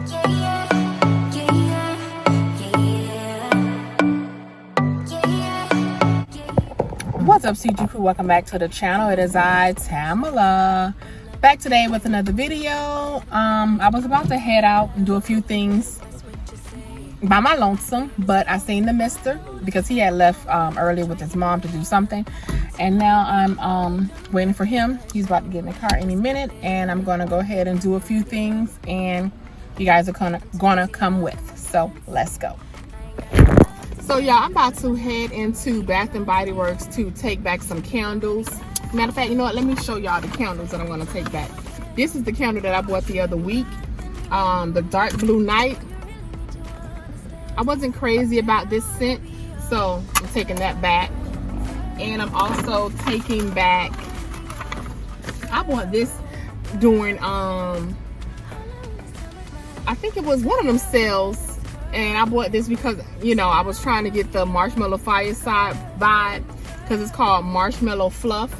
What's up, CG crew? Welcome back to the channel. It is I, Tamala, back today with another video. I was about to head out and do a few things by my lonesome, but I seen the mister because he had left earlier with his mom to do something, and now I'm waiting for him. He's about to get in the car any minute, and I'm gonna go ahead and do a few things, and you guys are gonna come with. So let's go. So yeah, I'm about to head into Bath and Body Works to take back some candles. Matter of fact, you know what? Let me show y'all the candles that I'm gonna take back. This is the candle that I bought the other week, the Dark Blue Night. I wasn't crazy about this scent, so I'm taking that back. And I'm also taking back, I bought this during, I think it was one of them sales. And I bought this because, you know, I was trying to get the Marshmallow Fireside vibe because it's called Marshmallow Fluff.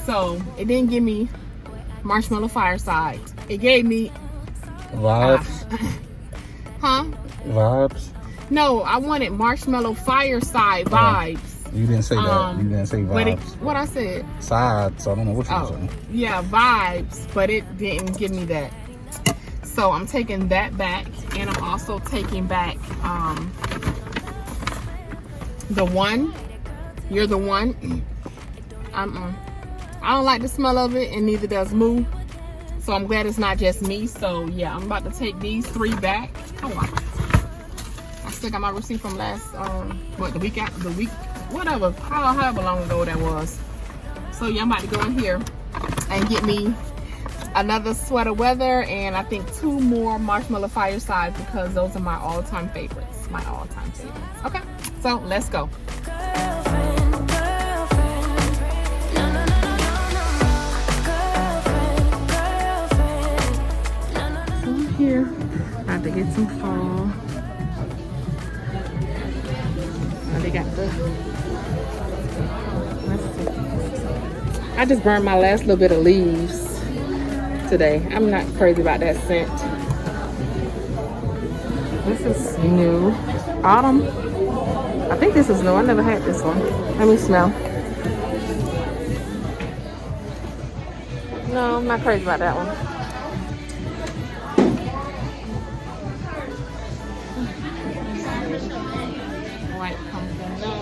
So it didn't give me Marshmallow Fireside. It gave me vibes. Huh? Vibes. No, I wanted Marshmallow Fireside vibes. You didn't say that. You didn't say vibes. But what I said? Side. So I don't know what you were saying. Yeah, vibes. But it didn't give me that. So I'm taking that back, and I'm also taking back the one. You're the one. I don't like the smell of it, and neither does Moo. So I'm glad it's not just me. So yeah, I'm about to take these 3 back. Oh wow. I still got my receipt from last the week, whatever, however long ago that was. So yeah, I'm about to go in here and get me another Sweater Weather, and I think 2 more Marshmallow Firesides because those are my all-time favorites. Okay, so let's go. So I'm here, about to get some fall. They got the, let's see. I just burned my last little bit of leaves today. I'm not crazy about that scent. This is new. Autumn. I think this is new. I never had this one. Let me smell. No, I'm not crazy about that one. White pumpkin. No.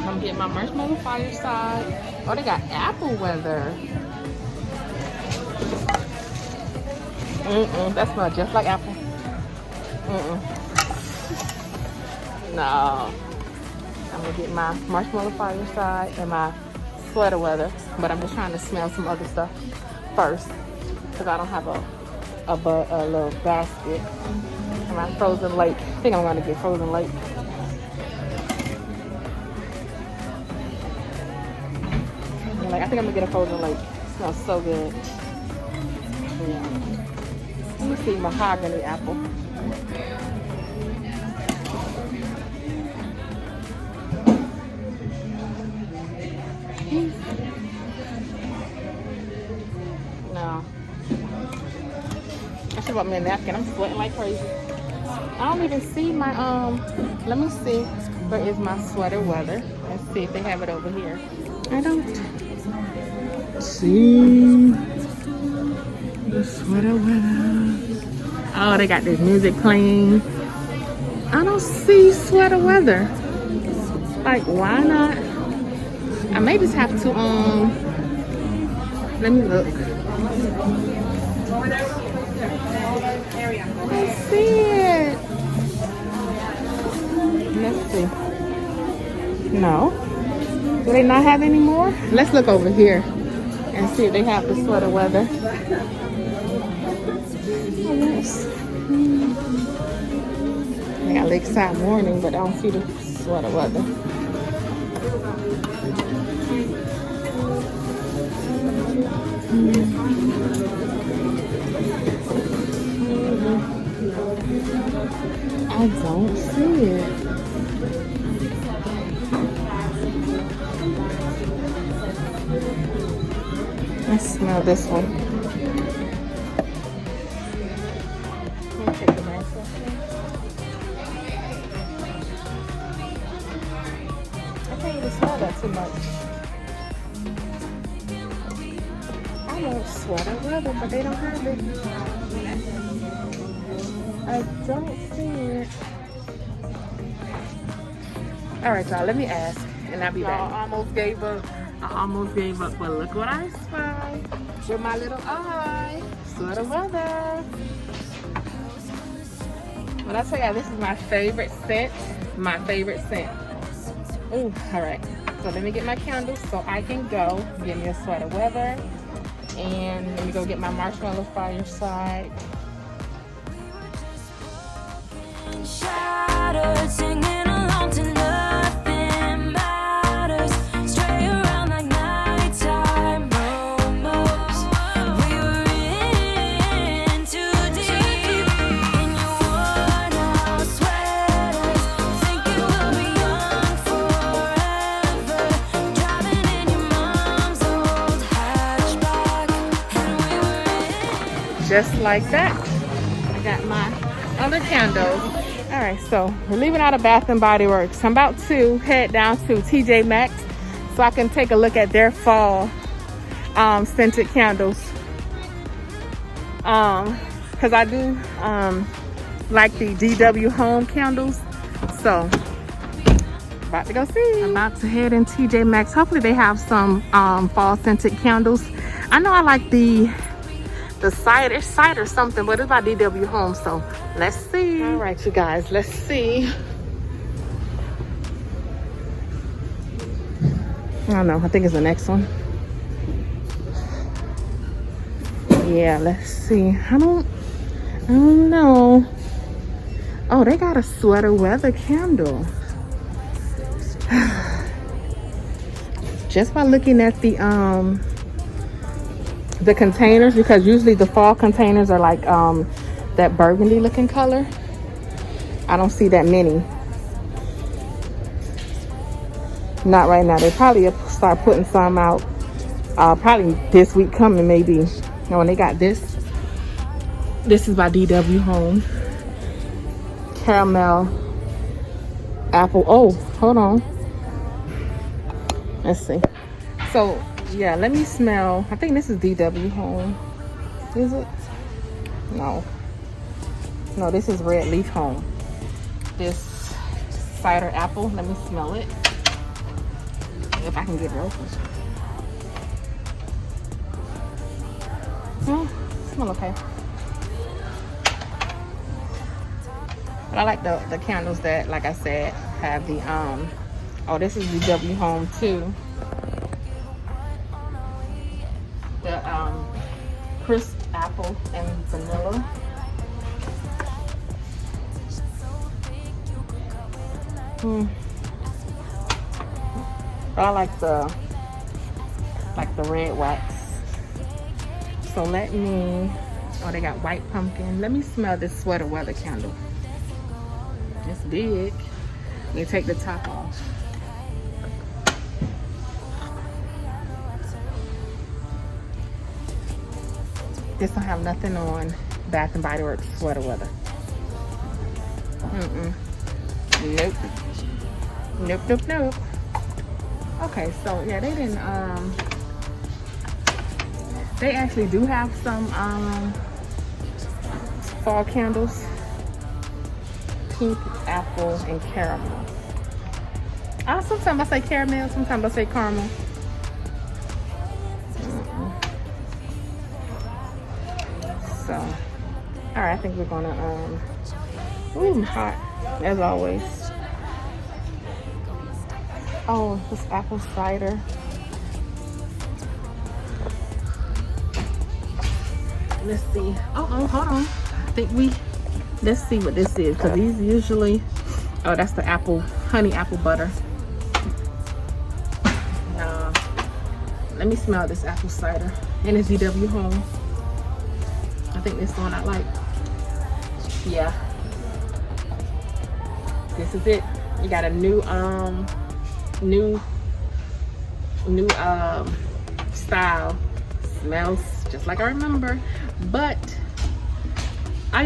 I'm getting my Marshmallow Fireside. Oh, they got Apple Weather. That smells just like apple. No. I'm gonna get my Marshmallow Fireside and my Sweater Weather, but I'm just trying to smell some other stuff first because I don't have a little basket. And my Frozen Lake. I think I'm gonna get Frozen Lake. I think I'm gonna get a Frozen Lake. It smells so good. Yeah. Let me see, mahogany apple. No. I should bought me a napkin. I'm sweating like crazy. I don't even see my, let me see. Where is my Sweater Weather? Let's see if they have it over here. I don't see the Sweater Weather. Oh, they got this music playing. I don't see Sweater Weather. Like, why not? I may just have to, let me look. I see it. Let's see. No. Do they not have any more? Let's look over here and see if they have the Sweater Weather. Oh, yes. They got Lakeside Morning, but I don't see the Sweater Weather. I don't see it. Let's smell this one. Let me take it back. I can't even smell that too much. I love sweater weather, but they don't have it. I don't see it. All right, y'all, let me ask, and I'll be back. I almost gave up, but look what I spy with my little eye. Sweater weather. When I tell y'all, this is my favorite scent. My favorite scent. Ooh, all right. So let me get my candles so I can go get me a sweater weather. And let me go get my marshmallow fireside. Shattered, singing along to nothing matters. Stray around like nighttime momos. We were in too deep in your worn-out sweaters. Thinking we'll be young forever. Driving in your mom's old hatchback, and we were in. Just like that. I got my other candles. All right, so we're leaving out of Bath and Body Works. I'm about to head down to Tjmaxx so I can take a look at their fall scented candles. Because I do like the DW Home candles. So about to go see. I'm about to head in Tjmaxx. Hopefully they have some fall scented candles. I know I like the cider something, but it's by DW Home, so let's see. All right, you guys, let's see. I don't know, I think it's the next one. Yeah, let's see. I don't know. Oh, they got a sweater weather candle. Just by looking at the containers, because usually the fall containers are like that burgundy looking color. I don't see that many. Not right now. They probably start putting some out probably this week coming, maybe. And when they got this is by DW Home. Caramel apple. Oh, hold on. Let's see. So yeah, let me smell. I think this is DW Home. Is it? No, this is Red Leaf Home. This cider apple. Let me smell it. If I can get it open. Oh, smell okay. But I like the candles that, like I said, have the oh, this is DW Home too. The crisp apple and vanilla. But I like the red wax. So let me, oh, they got white pumpkin. Let me smell this sweater weather candle. It's big. Let me take the top off. This don't have nothing on Bath and Body Works sweater weather. Nope. Okay, so yeah, they didn't they actually do have some fall candles. Pink, apple, and caramel. Sometimes I say caramel, sometimes I say caramel. So, all right, I think we're gonna ooh, hot as always. Oh, this apple cider. Let's see. Oh, hold on. I think let's see what this is, because these usually, oh, that's the apple, honey apple butter. Let me smell this apple cider. And it's DW Home. I think this one I like. Yeah. This is it. You got a new style. Smells just like I remember, but I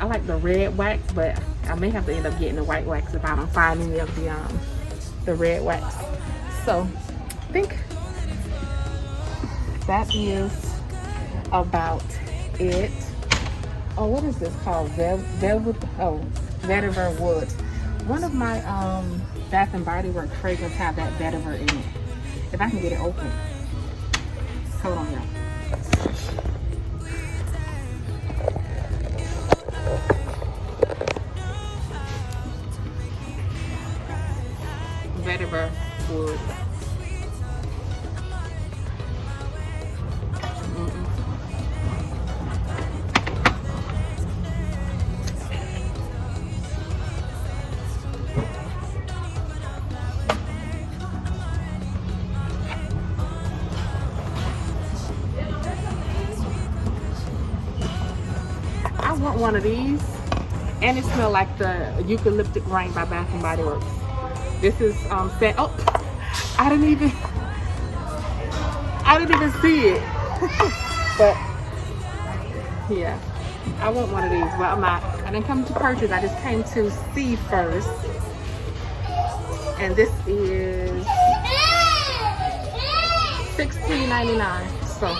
like the red wax, but I may have to end up getting the white wax if I don't find any of the red wax. So I think that is about it. Oh, what is this called? Vetiver Woods. One of my Bath and Body Works fragrance have that vetiver in it. If I can get it open. Hold on, y'all. Vetiver Woods. I want one of these, and it smells like the eucalyptic rain by Bath and Body Works. This is set. Oh, I didn't even see it. But yeah, I want one of these. Well, I didn't come to purchase. I just came to see first. And this is $16.99. So.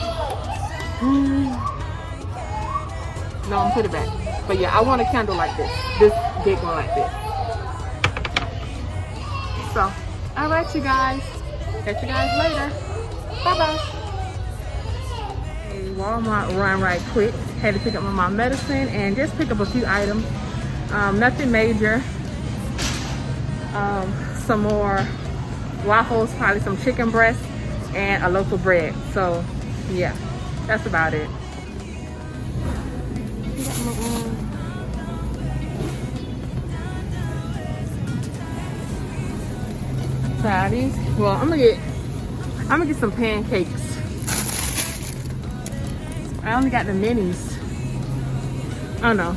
No, I'm put it back. But yeah, I want a candle like this. This big one like this. So, alright you guys. Catch you guys later. Bye-bye. Walmart run right quick. Had to pick up my medicine and just pick up a few items. Nothing major. Some more waffles, probably some chicken breast, and a loaf of bread. So, yeah, that's about it. Try these. Well, I'm gonna get some pancakes. I only got the minis. Oh no,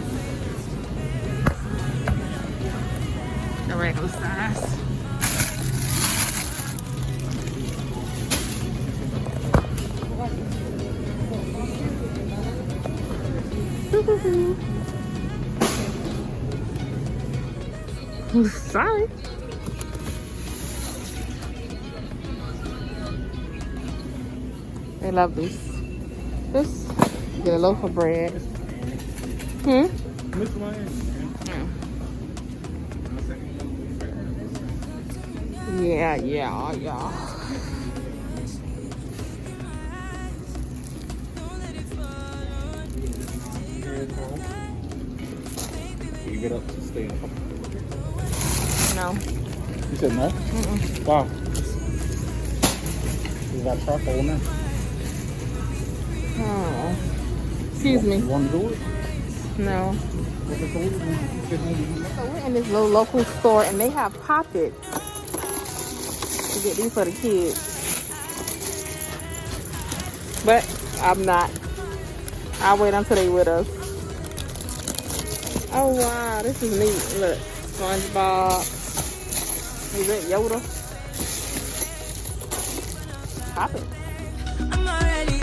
the regular size. Sorry. They love this. Get a loaf of bread. Yeah. You get up to stay in. No. You said no? Wow. You got charcoal in there? Oh. Excuse me. You want to do it? No. So we're in this little local store and they have poppets. To get these for the kids. But I'm not. I'll wait until they with us. Oh wow, this is neat. Look, SpongeBob. Is it Yoda? Pop it. I'm already